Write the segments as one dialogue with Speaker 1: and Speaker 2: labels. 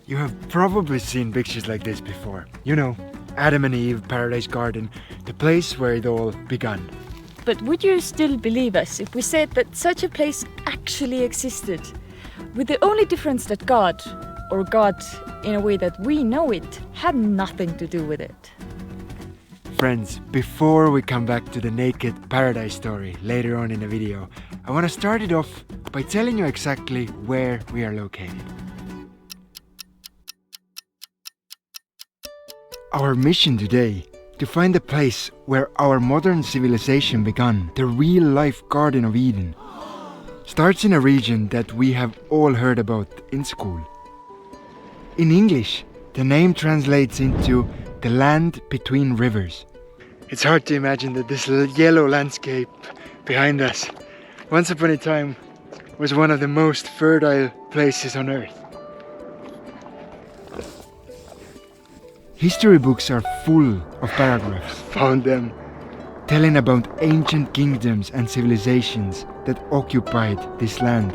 Speaker 1: You have probably seen pictures like this before. You know, Adam and Eve, Paradise Garden, the place where it all began.
Speaker 2: But would you still believe us if we said that such a place actually existed? With the only difference that God, or God in a way that we know it, had nothing to do with it.
Speaker 1: Friends, before we come back to the naked paradise story later on in the video, I want to start it off by telling you exactly where we are located. Our mission today, to find the place where our modern civilization began, the real-life Garden of Eden, starts in a region that we have all heard about in school. In English, the name translates into the land between rivers. It's hard to imagine that this yellow landscape behind us, once upon a time, was one of the most fertile places on earth. History books are full of paragraphs, found them, telling about ancient kingdoms and civilizations that occupied this land.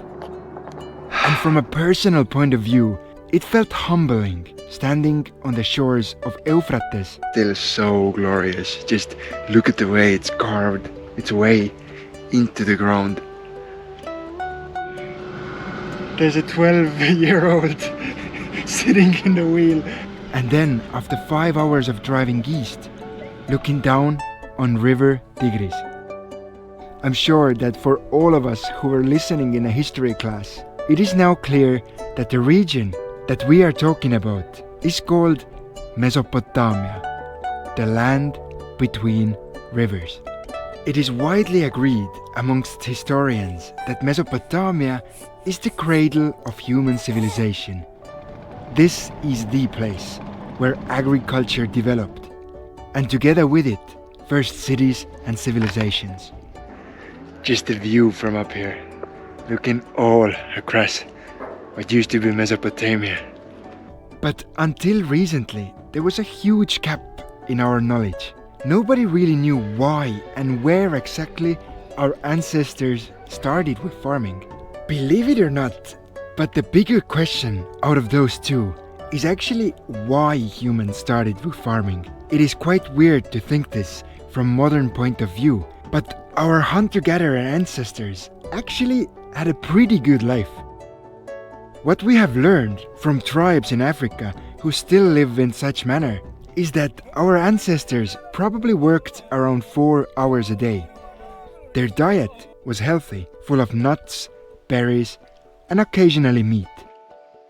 Speaker 1: And from a personal point of view, it felt humbling, standing on the shores of Euphrates. Still so glorious. Just look at the way it's carved its way into the ground. There's a 12-year-old sitting in the wheel. And then, after 5 hours of driving east, looking down on River Tigris. I'm sure that for all of us who were listening in a history class, it is now clear that the region that we are talking about is called Mesopotamia, the land between rivers. It is widely agreed amongst historians that Mesopotamia is the cradle of human civilization. This is the place where agriculture developed, and together with it, first cities and civilizations. Just the view from up here, looking all across what used to be Mesopotamia. But until recently, there was a huge gap in our knowledge. Nobody really knew why and where exactly our ancestors started with farming. Believe it or not, but the bigger question out of those two is actually why humans started with farming. It is quite weird to think this from modern point of view, but our hunter-gatherer ancestors actually had a pretty good life. What we have learned from tribes in Africa who still live in such manner is that our ancestors probably worked around 4 hours a day. Their diet was healthy, full of nuts, berries, and occasionally meat.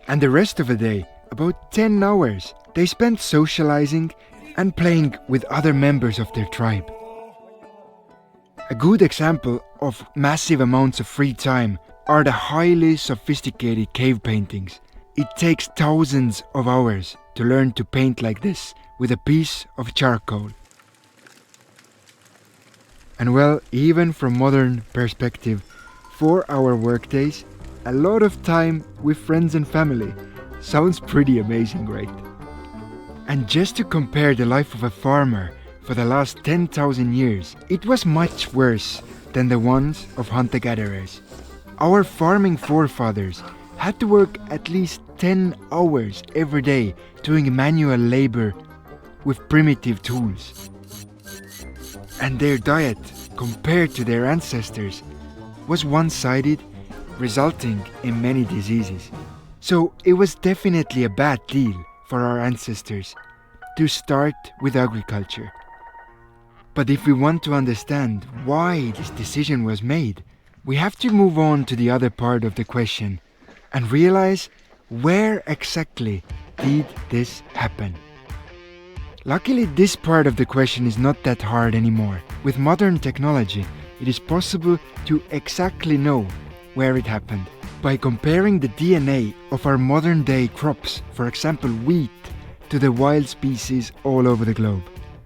Speaker 1: And the rest of the day, about 10 hours, they spent socializing and playing with other members of their tribe. A good example of massive amounts of free time are the highly sophisticated cave paintings. It takes thousands of hours to learn to paint like this with a piece of charcoal. And well, even from modern perspective, 4-hour workdays, a lot of time with friends and family, sounds pretty amazing, right? And just to compare the life of a farmer for the last 10,000 years, it was much worse than the ones of hunter-gatherers. Our farming forefathers had to work at least 10 hours every day doing manual labor with primitive tools. And their diet, compared to their ancestors, was one-sided, resulting in many diseases. So it was definitely a bad deal for our ancestors to start with agriculture. But if we want to understand why this decision was made, we have to move on to the other part of the question and realize where exactly did this happen. Luckily, this part of the question is not that hard anymore. With modern technology, it is possible to exactly know where it happened by comparing the DNA of our modern day crops, for example wheat, to the wild species all over the globe.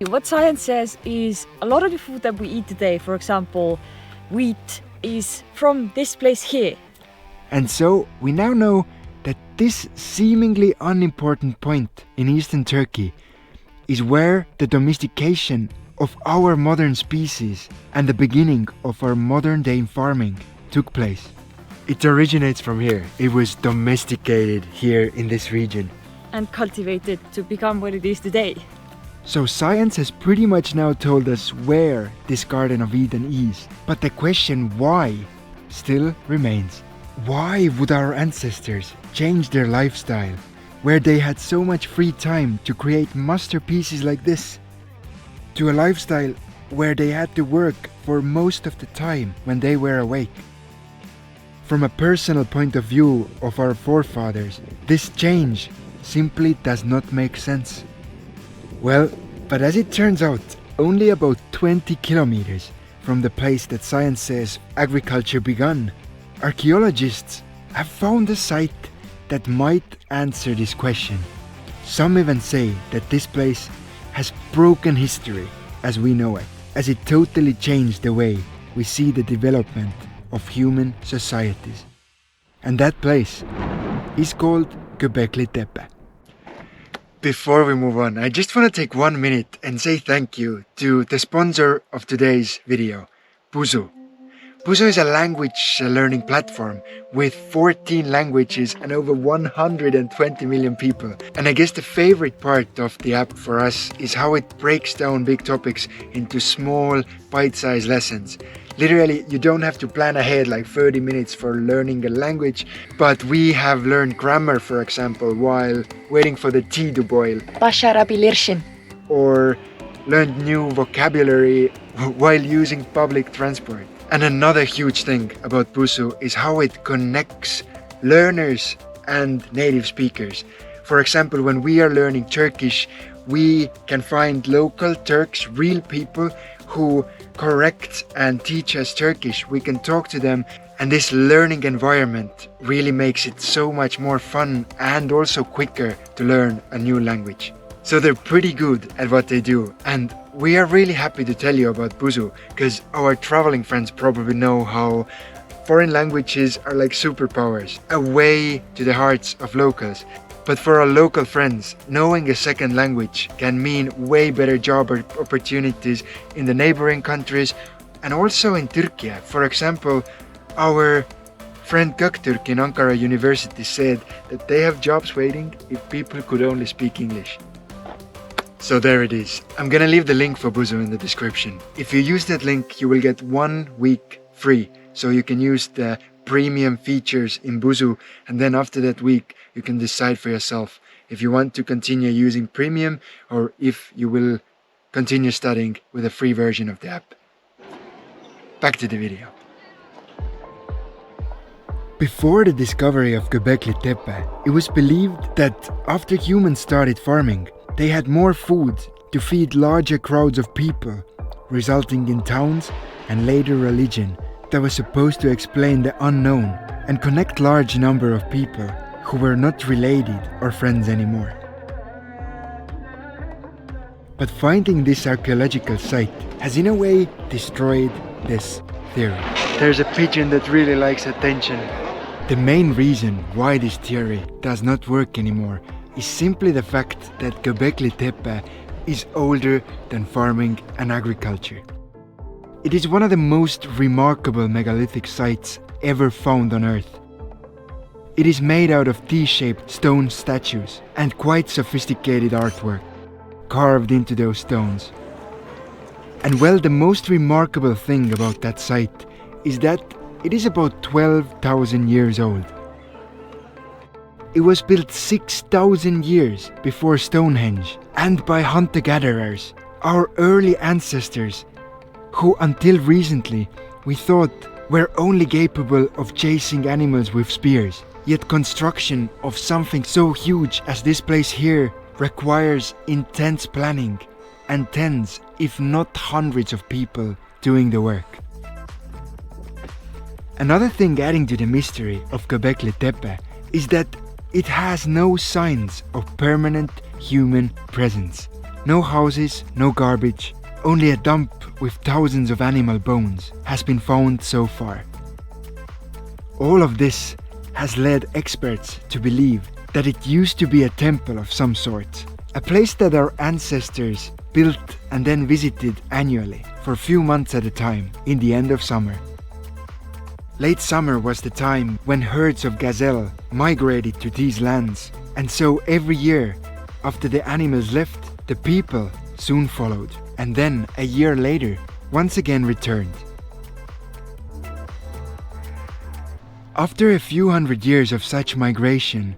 Speaker 2: What science says is a lot of the food that we eat today, for example, wheat, is from this place here.
Speaker 1: And so we now know that this seemingly unimportant point in eastern Turkey is where the domestication of our modern species and the beginning of our modern day farming took place. It originates from here. It was domesticated here in this region.
Speaker 2: and cultivated to become what it is today.
Speaker 1: So science has pretty much now told us where this Garden of Eden is, but the question why still remains. Why would our ancestors change their lifestyle, where they had so much free time to create masterpieces like this, to a lifestyle where they had to work for most of the time when they were awake? From a personal point of view of our forefathers, this change simply does not make sense. Well, but as it turns out, only about 20 kilometers from the place that science says agriculture began, archaeologists have found a site that might answer this question. Some even say that this place has broken history as we know it, as it totally changed the way we see the development of human societies. And that place is called Göbekli Tepe. Before we move on, I just want to take 1 minute and say thank you to the sponsor of today's video, Buzu. Buzu is a language learning platform with 14 languages and over 120 million people. And I guess the favorite part of the app for us is how it breaks down big topics into small, bite-sized lessons. Literally, you don't have to plan ahead like 30 minutes for learning a language, but we have learned grammar, for example, while waiting for the tea to boil. Or learned new vocabulary while using public transport. And another huge thing about Buzu is how it connects learners and native speakers. For example, when we are learning Turkish, we can find local Turks, real people who correct and teach us Turkish. We can talk to them, and this learning environment really makes it so much more fun and also quicker to learn a new language. So they're pretty good at what they do, and we are really happy to tell you about Buzu, because our traveling friends probably know how foreign languages are like superpowers, a way to the hearts of locals. But for our local friends, knowing a second language can mean way better job opportunities in the neighboring countries and also in Turkey. For example, our friend Göktürk in Ankara University said that they have jobs waiting if people could only speak English. So there it is. I'm gonna leave the link for Buzu in the description. If you use that link, you will get 1 week free, so you can use the premium features in Buzu, and then after that week you can decide for yourself if you want to continue using premium or if you will continue studying with a free version of the app. Back to the video. Before the discovery of Göbekli Tepe, it was believed that after humans started farming, they had more food to feed larger crowds of people, resulting in towns and later religion that was supposed to explain the unknown and connect large number of people who were not related or friends anymore. But finding this archaeological site has in a way destroyed this theory. There's a pigeon that really likes attention. The main reason why this theory does not work anymore is simply the fact that Göbekli Tepe is older than farming and agriculture. It is one of the most remarkable megalithic sites ever found on Earth. It is made out of T-shaped stone statues and quite sophisticated artwork carved into those stones. And well, the most remarkable thing about that site is that it is about 12,000 years old. It was built 6,000 years before Stonehenge and by hunter-gatherers, our early ancestors, who until recently we thought were only capable of chasing animals with spears. Yet construction of something so huge as this place here requires intense planning and tens, if not hundreds of people doing the work. Another thing adding to the mystery of Göbekli Tepe is that it has no signs of permanent human presence. No houses, no garbage, only a dump with thousands of animal bones has been found so far. All of this has led experts to believe that it used to be a temple of some sort, a place that our ancestors built and then visited annually for a few months at a time in the end of summer. Late summer was the time when herds of gazelle migrated to these lands, and so every year, after the animals left, the people soon followed, and then a year later, once again returned. After a few hundred years of such migration,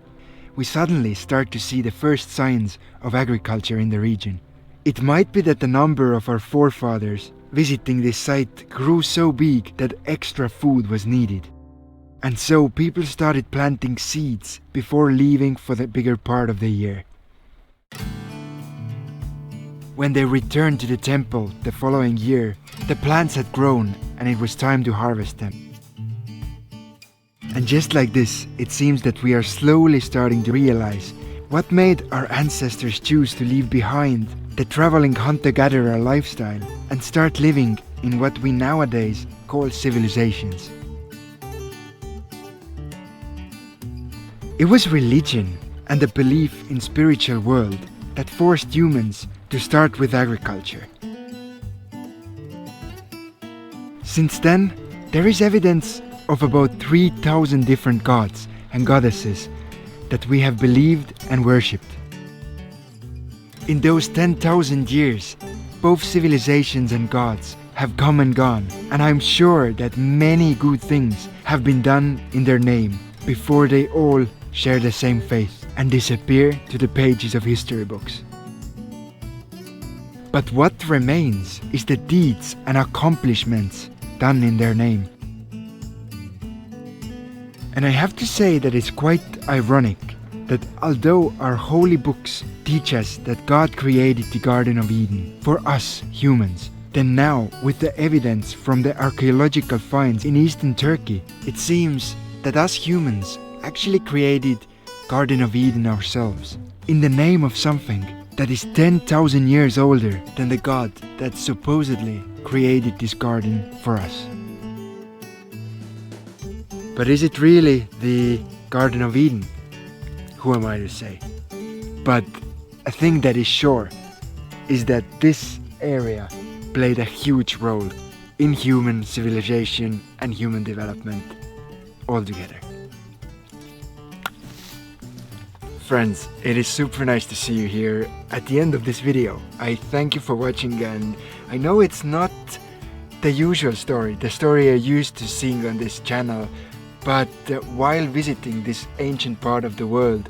Speaker 1: we suddenly start to see the first signs of agriculture in the region. It might be that the number of our forefathers visiting this site grew so big that extra food was needed. And so people started planting seeds before leaving for the bigger part of the year. When they returned to the temple the following year, the plants had grown and it was time to harvest them. And just like this, it seems that we are slowly starting to realize what made our ancestors choose to leave behind the traveling hunter-gatherer lifestyle and start living in what we nowadays call civilizations. It was religion and the belief in spiritual world that forced humans to start with agriculture. Since then, there is evidence of about 3,000 different gods and goddesses that we have believed and worshipped. In those 10,000 years, both civilizations and gods have come and gone, and I'm sure that many good things have been done in their name before they all share the same faith and disappear to the pages of history books. But what remains is the deeds and accomplishments done in their name. And I have to say that it's quite ironic that although our holy books teach us that God created the Garden of Eden for us humans, then now with the evidence from the archaeological finds in eastern Turkey, it seems that us humans actually created Garden of Eden ourselves in the name of something that is 10,000 years older than the God that supposedly created this garden for us. But is it really the Garden of Eden? Who am I to say? But a thing that is sure is that this area played a huge role in human civilization and human development altogether. Friends, it is super nice to see you here at the end of this video. I thank you for watching, and I know it's not the usual story, the story you're used to seeing on this channel, but while visiting this ancient part of the world,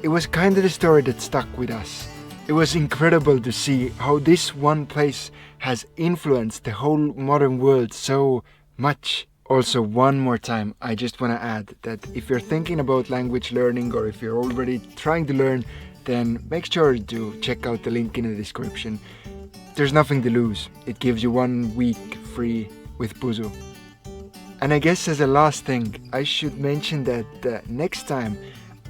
Speaker 1: it was kind of the story that stuck with us. It was incredible to see how this one place has influenced the whole modern world so much. Also, one more time, I just want to add that if you're thinking about language learning or if you're already trying to learn, then make sure to check out the link in the description. There's nothing to lose. It gives you 1 week free with Buzu. And I guess as a last thing, I should mention that next time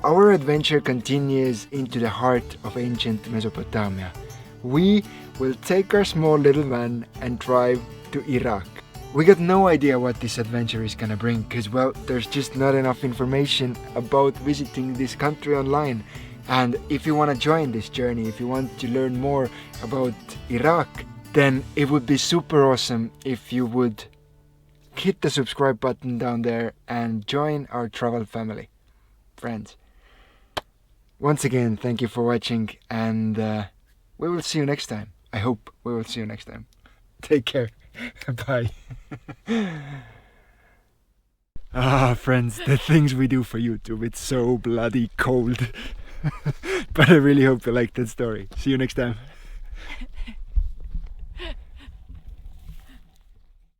Speaker 1: our adventure continues into the heart of ancient Mesopotamia. We will take our small little van and drive to Iraq. We got no idea what this adventure is gonna bring, because well, there's just not enough information about visiting this country online. And if you want to join this journey, if you want to learn more about Iraq, then it would be super awesome if you would hit the subscribe button down there and join our travel family. Friends, once again, thank you for watching, and we will see you next time. I hope we will see you next time. Take care. Bye. Friends, the things we do for YouTube, it's so bloody cold. But I really hope you liked that story. See you next time.